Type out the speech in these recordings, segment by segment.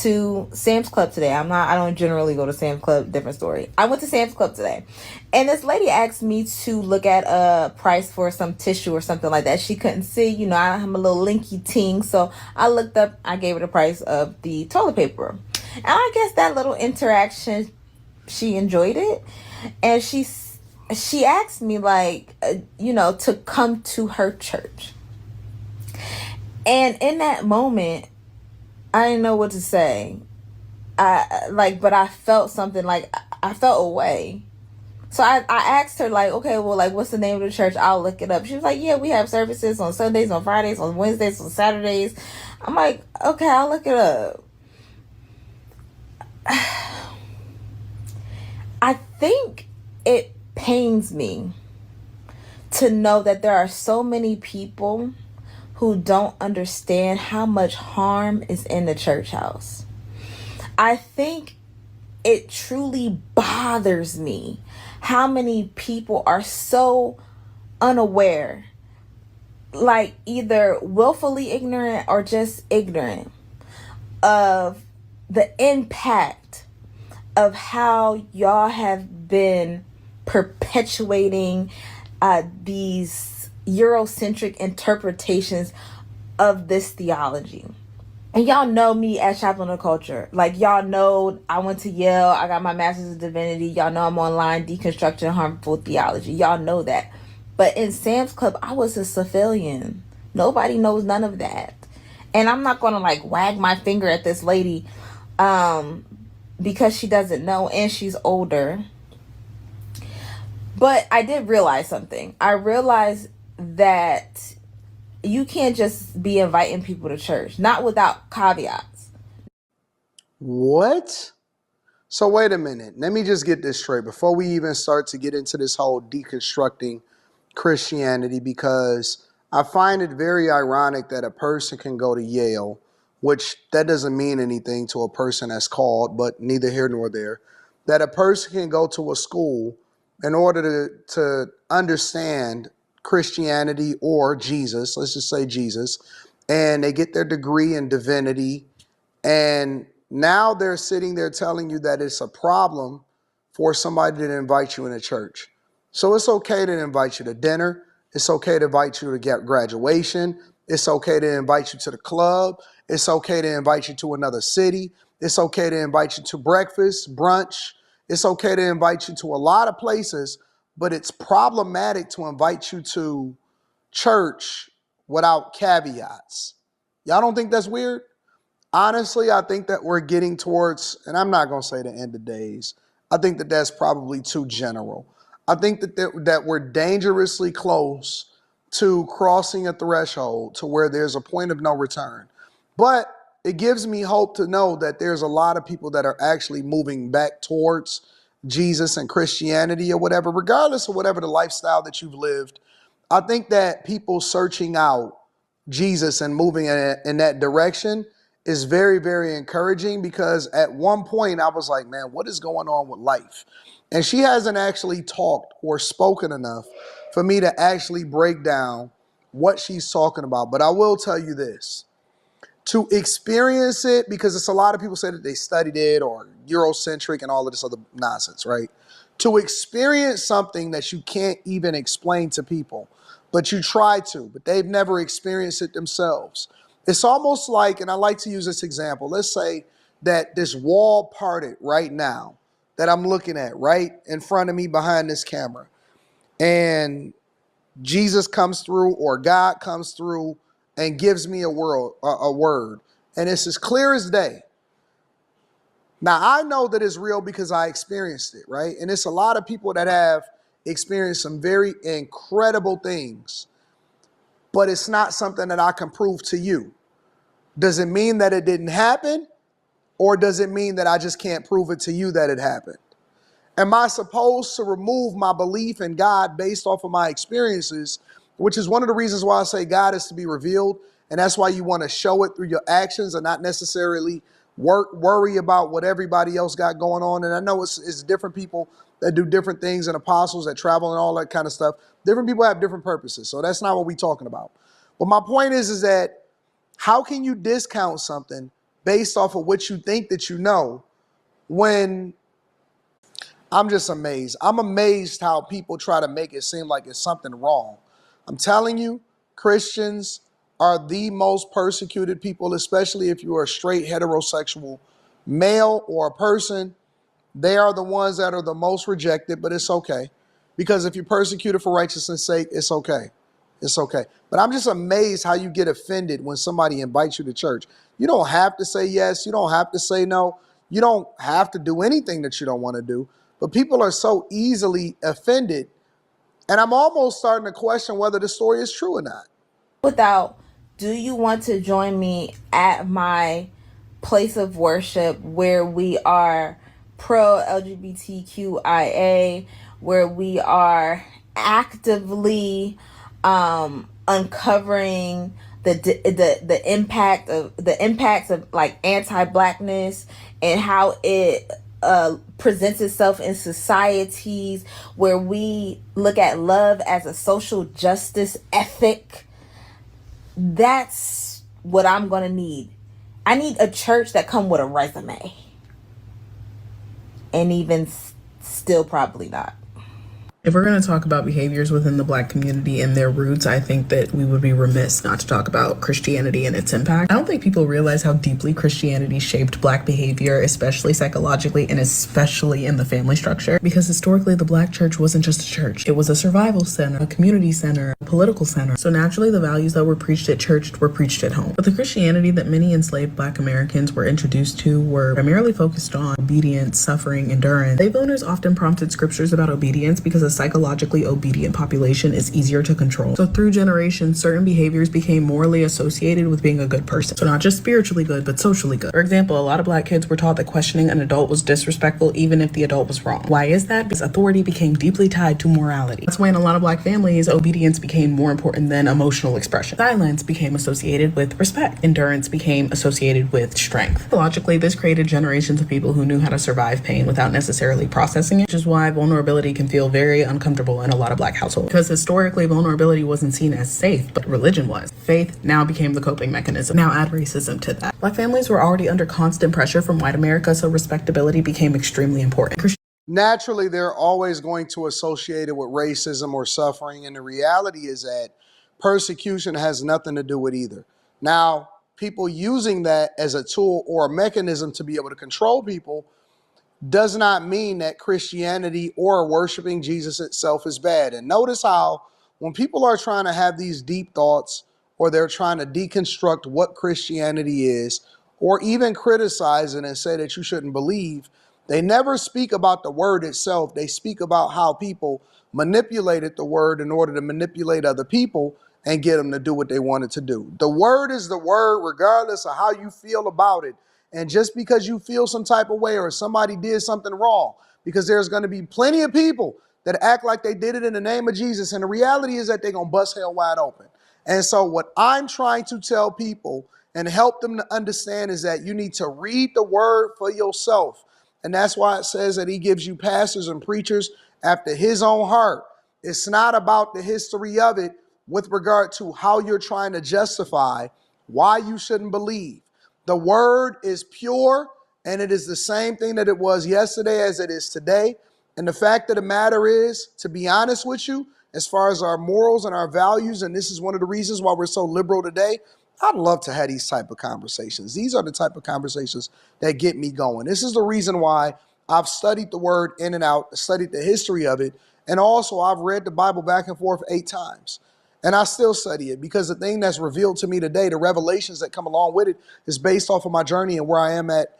to Sam's Club today. I don't generally go to Sam's Club, different story. I went to Sam's Club today. And this lady asked me to look at a price for some tissue or something like that. She couldn't see, I'm a little linky ting. So I looked up, I gave her the price of the toilet paper. And I guess that little interaction, she enjoyed it. And she asked me like, to come to her church. And in that moment, I didn't know what to say. But I felt something, like I felt away. So I asked her like, okay, well, like, what's the name of the church? I'll look it up. She was like, yeah, we have services on Sundays, on Fridays, on Wednesdays, on Saturdays. I'm like, okay, I'll look it up. I think it pains me to know that there are so many people who don't understand how much harm is in the church house. I think it truly bothers me how many people are so unaware, like either willfully ignorant or just ignorant of the impact of how y'all have been perpetuating these Eurocentric interpretations of this theology. And y'all know me as Chaplain of the Culture. Like, y'all know I went to Yale. I got my master's in divinity. Y'all know I'm online deconstructing harmful theology. Y'all know that. But in Sam's Club, I was a civilian. Nobody knows none of that. And I'm not going to like wag my finger at this lady because she doesn't know and she's older. But I did realize something. I realized that you can't just be inviting people to church, not without caveats. What? So wait a minute. Let me just get this straight before we even start to get into this whole deconstructing Christianity, because I find it very ironic that a person can go to Yale, which that doesn't mean anything to a person that's called, but neither here nor there, that a person can go to a school in order to understand Christianity or Jesus, let's just say Jesus, and they get their degree in divinity, and now they're sitting there telling you that it's a problem for somebody to invite you in a church. So it's okay to invite you to dinner. It's okay to invite you to get graduation. It's okay to invite you to the club. It's okay to invite you to another city. It's okay to invite you to breakfast, brunch. It's okay to invite you to a lot of places, but it's problematic to invite you to church without caveats. Y'all don't think that's weird? Honestly, I think that we're getting towards, and I'm not going to say the end of days. I think that that's probably too general. I think that we're dangerously close to crossing a threshold to where there's a point of no return. But it gives me hope to know that there's a lot of people that are actually moving back towards Jesus and Christianity or whatever, regardless of whatever the lifestyle that you've lived. I think that people searching out Jesus and moving in that direction is very, very encouraging, because at one point I was like, man, what is going on with life? And she hasn't actually talked or spoken enough for me to actually break down what she's talking about. But I will tell you this, to experience it, because it's a lot of people say that they studied it or Eurocentric and all of this other nonsense, right? To experience something that you can't even explain to people, but you try to, but they've never experienced it themselves. It's almost like, and I like to use this example, let's say that this wall parted right now that I'm looking at right in front of me behind this camera, and Jesus comes through or God comes through and gives me a word, and it's as clear as day. Now, I know that it's real because I experienced it, right? And it's a lot of people that have experienced some very incredible things, but it's not something that I can prove to you. Does it mean that it didn't happen? Or does it mean that I just can't prove it to you that it happened? Am I supposed to remove my belief in God based off of my experiences, which is one of the reasons why I say God is to be revealed. And that's why you want to show it through your actions and not necessarily worry about what everybody else got going on. And I know it's different people that do different things, and apostles that travel and all that kind of stuff. Different people have different purposes. So that's not what we're talking about. But my point is that how can you discount something based off of what you think that you know, when I'm just amazed. I'm amazed how people try to make it seem like it's something wrong. I'm telling you, Christians are the most persecuted people, especially if you are a straight heterosexual male or a person. They are the ones that are the most rejected, but it's okay. Because if you're persecuted for righteousness' sake, it's okay. It's okay. But I'm just amazed how you get offended when somebody invites you to church. You don't have to say yes. You don't have to say no. You don't have to do anything that you don't want to do. But people are so easily offended. And I'm almost starting to question whether the story is true or not. Without, do you want to join me at my place of worship where we are pro LGBTQIA, where we are actively uncovering the impacts of like anti-blackness and how it presents itself in societies, where we look at love as a social justice ethic? That's what I'm gonna need. I need a church that come with a resume, and even still probably not. If we're going to talk about behaviors within the Black community and their roots, I think that we would be remiss not to talk about Christianity and its impact. I don't think people realize how deeply Christianity shaped Black behavior, especially psychologically and especially in the family structure. Because historically, the Black church wasn't just a church. It was a survival center, a community center, a political center. So naturally, the values that were preached at church were preached at home. But the Christianity that many enslaved Black Americans were introduced to were primarily focused on obedience, suffering, endurance. Slave owners often prompted scriptures about obedience because a psychologically obedient population is easier to control. So through generations, certain behaviors became morally associated with being a good person. So not just spiritually good, but socially good. For example, a lot of Black kids were taught that questioning an adult was disrespectful even if the adult was wrong. Why is that? Because authority became deeply tied to morality. That's why in a lot of Black families, obedience became more important than emotional expression. Silence became associated with respect. Endurance became associated with strength. Logically, this created generations of people who knew how to survive pain without necessarily processing it, which is why vulnerability can feel very uncomfortable in a lot of Black households. Because historically, vulnerability wasn't seen as safe, but religion was. Faith now became the coping mechanism. Now add racism to that. Black families were already under constant pressure from white America, so respectability became extremely important. Naturally, they're always going to associate it with racism or suffering. And the reality is that persecution has nothing to do with either. Now, people using that as a tool or a mechanism to be able to control people does not mean that Christianity or worshiping Jesus itself is bad. And notice how when people are trying to have these deep thoughts, or they're trying to deconstruct what Christianity is, or even criticize it and say that you shouldn't believe, they never speak about the word itself. They speak about how people manipulated the word in order to manipulate other people and get them to do what they wanted to do. The word is the word, regardless of how you feel about it. And just because you feel some type of way or somebody did something wrong, because there's going to be plenty of people that act like they did it in the name of Jesus. And the reality is that they're going to bust hell wide open. And so what I'm trying to tell people and help them to understand is that you need to read the word for yourself. And that's why it says that he gives you pastors and preachers after his own heart. It's not about the history of it with regard to how you're trying to justify why you shouldn't believe. The word is pure, and it is the same thing that it was yesterday as it is today. And the fact of the matter is, to be honest with you, as far as our morals and our values, and this is one of the reasons why we're so liberal today, I'd love to have these type of conversations. These are the type of conversations that get me going. This is the reason why I've studied the word in and out, studied the history of it, and also I've read the Bible back and forth 8 times. And I still study it because the thing that's revealed to me today, the revelations that come along with it, is based off of my journey and where I am at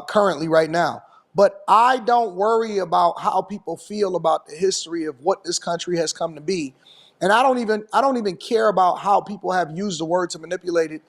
currently right now. But I don't worry about how people feel about the history of what this country has come to be. And I don't even care about how people have used the word to manipulate it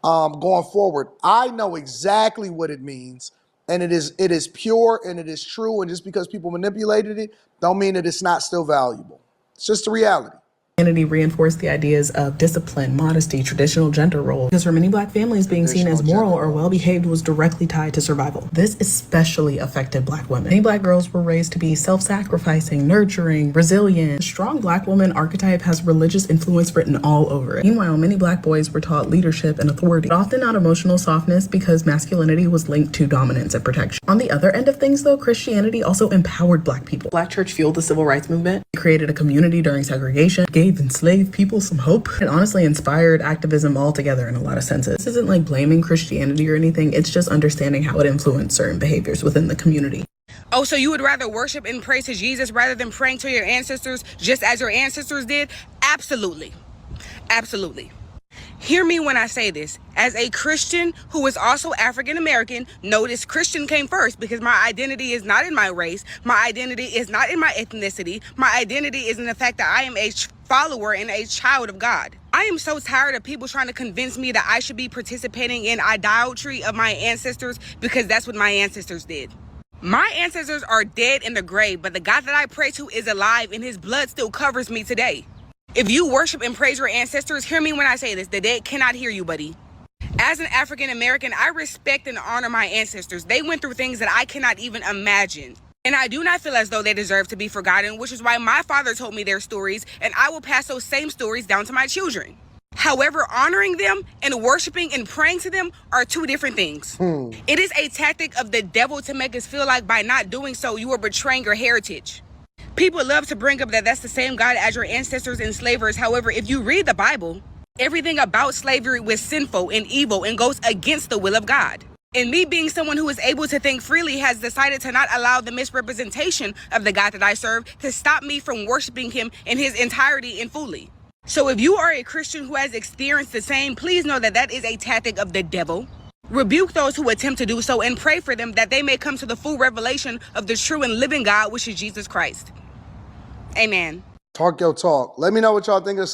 going forward. I know exactly what it means. And it is pure and it is true. And just because people manipulated it, don't mean that it's not still valuable. It's just the reality. Christianity reinforced the ideas of discipline, modesty, traditional gender roles. Because for many Black families, being seen as moral or well-behaved was directly tied to survival. This especially affected Black women. Many Black girls were raised to be self-sacrificing, nurturing, resilient. The strong Black woman archetype has religious influence written all over it. Meanwhile, many Black boys were taught leadership and authority, but often not emotional softness because masculinity was linked to dominance and protection. On the other end of things, though, Christianity also empowered Black people. Black church fueled the civil rights movement. It created a community during segregation, gave enslaved people some hope, and honestly inspired activism altogether in a lot of senses. This isn't like blaming Christianity or anything, it's just understanding how it influenced certain behaviors within the community. Oh, so you would rather worship and pray to Jesus rather than praying to your ancestors just as your ancestors did? Absolutely. Absolutely. Hear me when I say this. As a Christian who is also African American, notice Christian came first because my identity is not in my race. My identity is not in my ethnicity. My identity is in the fact that I am a follower and a child of God. I am so tired of people trying to convince me that I should be participating in idolatry of my ancestors because that's what my ancestors did. My ancestors are dead in the grave, but the God that I pray to is alive and his blood still covers me today. If you worship and praise your ancestors, hear me when I say this, the dead cannot hear you, buddy. As an African American, I respect and honor my ancestors. They went through things that I cannot even imagine. And I do not feel as though they deserve to be forgotten, which is why my father told me their stories, and I will pass those same stories down to my children. However, honoring them and worshiping and praying to them are two different things. It is a tactic of the devil to make us feel like by not doing so, you are betraying your heritage. People love to bring up that that's the same God as your ancestors and slavers. However, if you read the Bible, everything about slavery was sinful and evil and goes against the will of God. And me being someone who is able to think freely has decided to not allow the misrepresentation of the God that I serve to stop me from worshiping him in his entirety and fully. So if you are a Christian who has experienced the same, please know that that is a tactic of the devil. Rebuke those who attempt to do so and pray for them that they may come to the full revelation of the true and living God, which is Jesus Christ. Amen. Talk your talk. Let me know what y'all think of